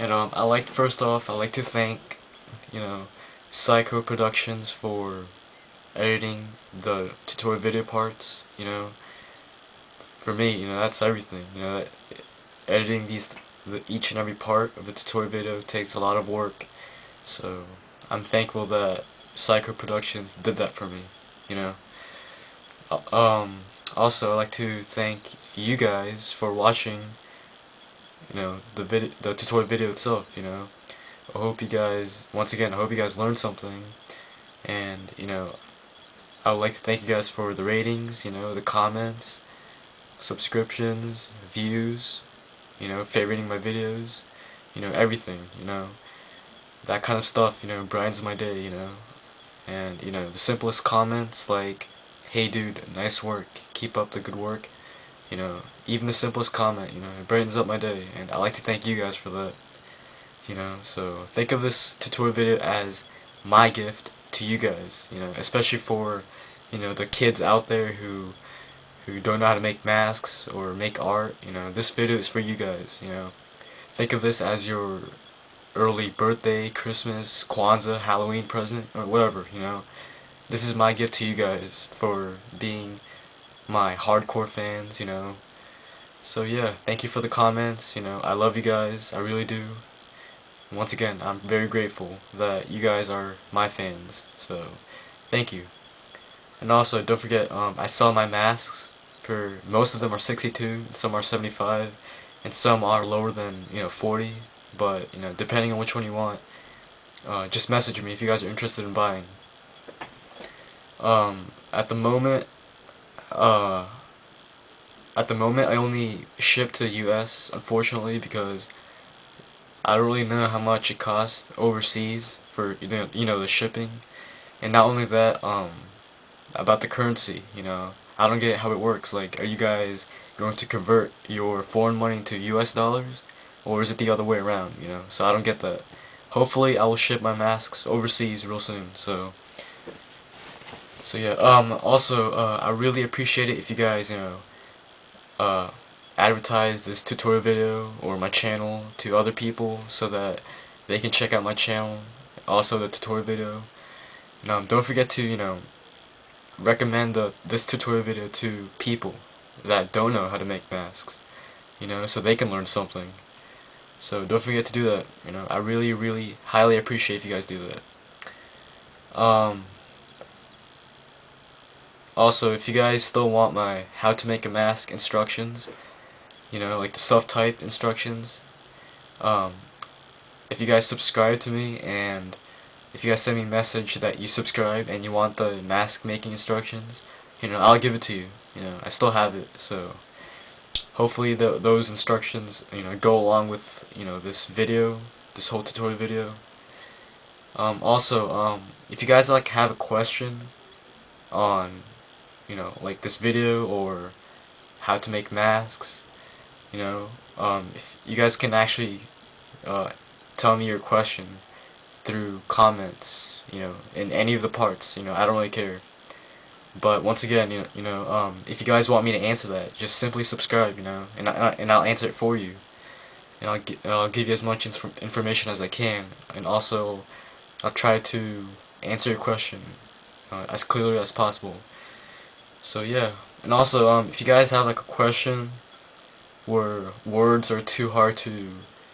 And first off, I like to thank, you know, Psycho Productions for editing the tutorial video parts. For me, that's everything. Editing each and every part of a tutorial video takes a lot of work. So I'm thankful that Psycho Productions did that for me. You know. Uh, Um. Also, I'd like to thank you guys for watching. The tutorial video itself. I hope you guys, once again, I hope you guys learned something, and, I would like to thank you guys for the ratings, the comments, subscriptions, views, favoriting my videos, everything, that kind of stuff, brightens my day, and, the simplest comments like, hey dude, nice work, keep up the good work, even the simplest comment, it brightens up my day, and I like to thank you guys for that. So think of this tutorial video as my gift to you guys, especially for, the kids out there who don't know how to make masks or make art. This video is for you guys. Think of this as your early birthday, Christmas, Kwanzaa, Halloween present, or whatever. This is my gift to you guys for being my hardcore fans. So yeah, thank you for the comments. I love you guys, I really do. Once again, I'm very grateful that you guys are my fans, so thank you. And also, don't forget, I sell my masks. For most of them are 62, and some are 75, and some are lower than 40. But depending on which one you want, just message me if you guys are interested in buying. At the moment, uh, I only ship to the U.S. unfortunately because I don't really know how much it costs overseas for the shipping, and not only that, about the currency. I don't get how it works. Like, are you guys going to convert your foreign money to U.S. dollars, or is it the other way around? So I don't get that. Hopefully, I will ship my masks overseas real soon. So yeah. Also, I really appreciate it if you guys uh, advertise this tutorial video or my channel to other people so that they can check out my channel, also the tutorial video. And don't forget to recommend this tutorial video to people that don't know how to make masks, so they can learn something. So don't forget to do that. I really, really highly appreciate if you guys do that. Also, if you guys still want my how to make a mask instructions, like the self-typed instructions, um, if you guys subscribe to me and if you guys send me a message that you subscribe and you want the mask making instructions, I'll give it to you. I still have it, so hopefully those instructions, go along with, this video, this whole tutorial video. Also, if you guys have a question on, like this video or how to make masks, if you guys can actually tell me your question through comments, in any of the parts, I don't really care. But once again, if you guys want me to answer that, just simply subscribe, and I'll answer it for you, and I'll give you as much information as I can, and also I'll try to answer your question as clearly as possible. So yeah, and also if you guys have like a question where words are too hard to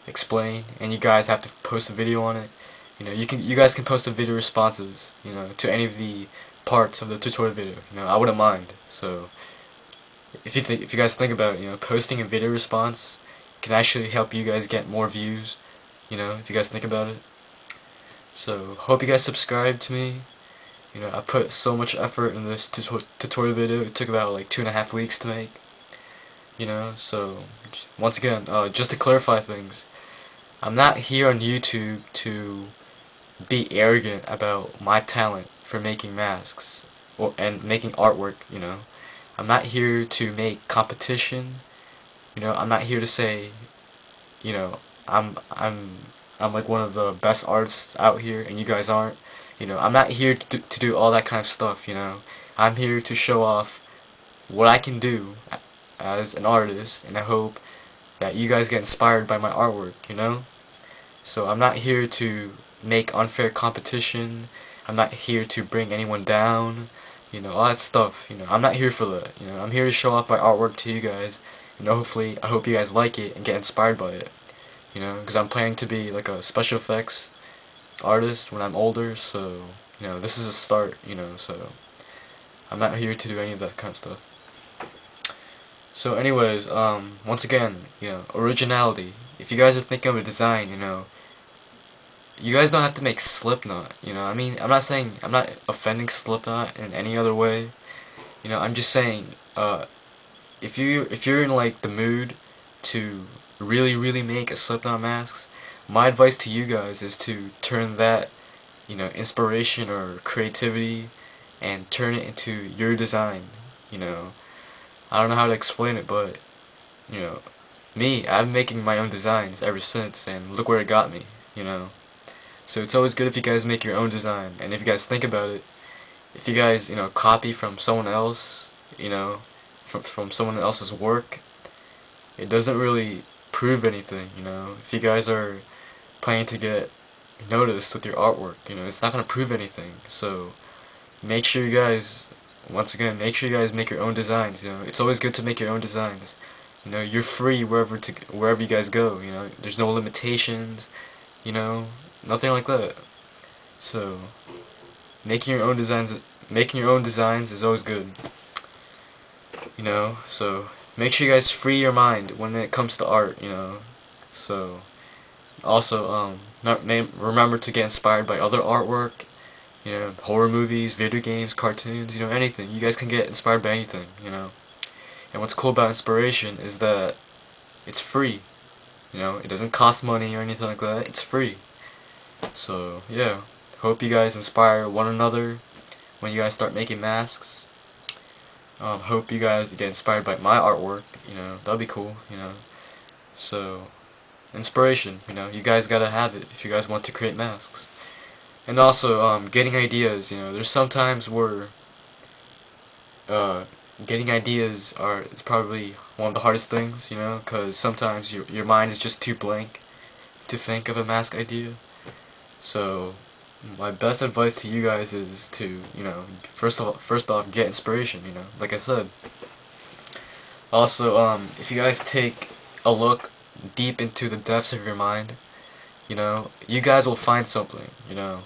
explain, and you guys have to post a video on it, you guys can post the video responses, to any of the parts of the tutorial video. I wouldn't mind. So if you guys think about it, posting a video response can actually help you guys get more views. If you guys think about it. So hope you guys subscribe to me. I put so much effort in this tutorial video. It took about like 2.5 weeks to make. So once again, just to clarify things, I'm not here on YouTube to be arrogant about my talent for making masks and making artwork. I'm not here to make competition. I'm not here to say, you know I'm I'm I'm like one of the best artists out here and you guys aren't. I'm not here to do all that kind of stuff. I'm here to show off what I can do as an artist, and I hope that you guys get inspired by my artwork. So I'm not here to make unfair competition. I'm not here to bring anyone down. You know, all that stuff. You know, I'm not here for that. You know, I'm here to show off my artwork to you guys. You know, hopefully, I hope you guys like it and get inspired by it. You know, because I'm planning to be like a special effects artist when I'm older. So, you know, this is a start. You know, so I'm not here to do any of that kind of stuff. So anyways, once again, you know, originality. If you guys are thinking of a design, you know, you guys don't have to make Slipknot, you know. I mean, I'm not offending Slipknot in any other way. You know, I'm just saying, if you're in like the mood to really make a Slipknot mask, my advice to you guys is to turn that, you know, inspiration or creativity and turn it into your design, you know. I don't know how to explain it, but you know, me, I'm making my own designs ever since, and look where it got me, you know. So it's always good if you guys make your own design, and if you guys think about it, if you guys, you know, copy from someone else, you know, from someone else's work, it doesn't really prove anything, you know. If you guys are planning to get noticed with your artwork, you know, it's not going to prove anything. So make sure you guys, once again, make sure you guys make your own designs, you know. It's always good to make your own designs. You know, you're free wherever you guys go, you know. There's no limitations, you know, nothing like that. So making your own designs is always good. You know, so make sure you guys free your mind when it comes to art, you know. So also remember to get inspired by other artwork, you know, horror movies, video games, cartoons, you know, anything. You guys can get inspired by anything, you know. And what's cool about inspiration is that it's free. You know, it doesn't cost money or anything like that. It's free. So, yeah. Hope you guys inspire one another when you guys start making masks. Hope you guys get inspired by my artwork. You know, that'd be cool, you know. So, inspiration, you know, you guys gotta have it if you guys want to create masks. And also, getting ideas, you know, there's sometimes where, getting ideas is probably one of the hardest things, you know, because sometimes your mind is just too blank to think of a mask idea. So my best advice to you guys is to, you know, first off get inspiration, you know, like I said. Also, if you guys take a look deep into the depths of your mind, you know, you guys will find something, you know.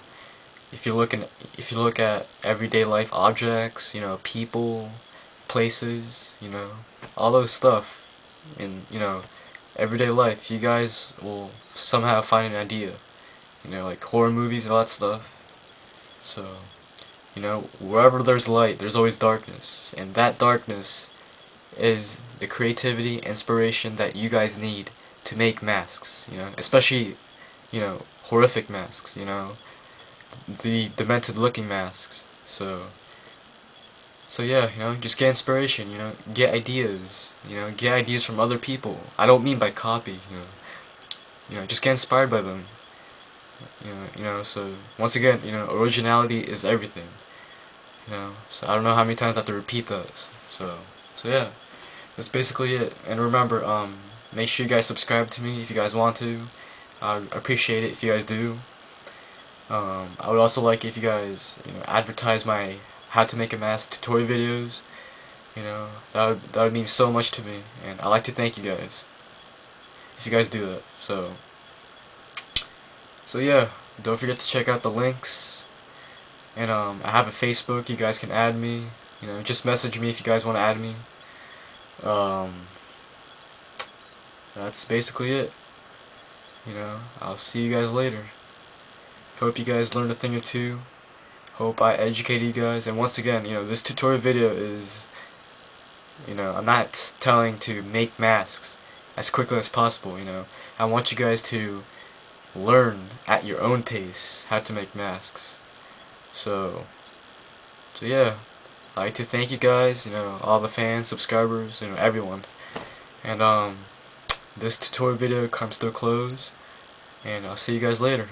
If you look at everyday life objects, you know, people, places, you know, all those stuff in, you know, everyday life, you guys will somehow find an idea. You know, like horror movies and all that stuff. So, you know, wherever there's light, there's always darkness. And that darkness is the creativity, inspiration that you guys need to make masks, you know, especially, you know, horrific masks, you know, the demented looking masks. So yeah, you know, just get inspiration, you know, get ideas, you know, get ideas from other people. I don't mean by copy, you know, just get inspired by them. You know, so once again, you know, originality is everything. You know, so I don't know how many times I have to repeat that. So yeah, that's basically it. And remember, make sure you guys subscribe to me if you guys want to. I'd appreciate it if you guys do. I would also like if you guys, you know, advertise my how to make a mask tutorial videos. You know, that would mean so much to me, and I'd like to thank you guys if you guys do that. So yeah, don't forget to check out the links. And I have a Facebook. You guys can add me. You know, just message me if you guys want to add me. Um, that's basically it. You know, I'll see you guys later. Hope you guys learned a thing or two. Hope I educated you guys. And once again, you know, this tutorial video is, you know, I'm not telling to make masks as quickly as possible. You know, I want you guys to learn at your own pace how to make masks. So yeah, I'd like to thank you guys, you know, all the fans, subscribers, you know, everyone. And this tutorial video comes to a close, and I'll see you guys later.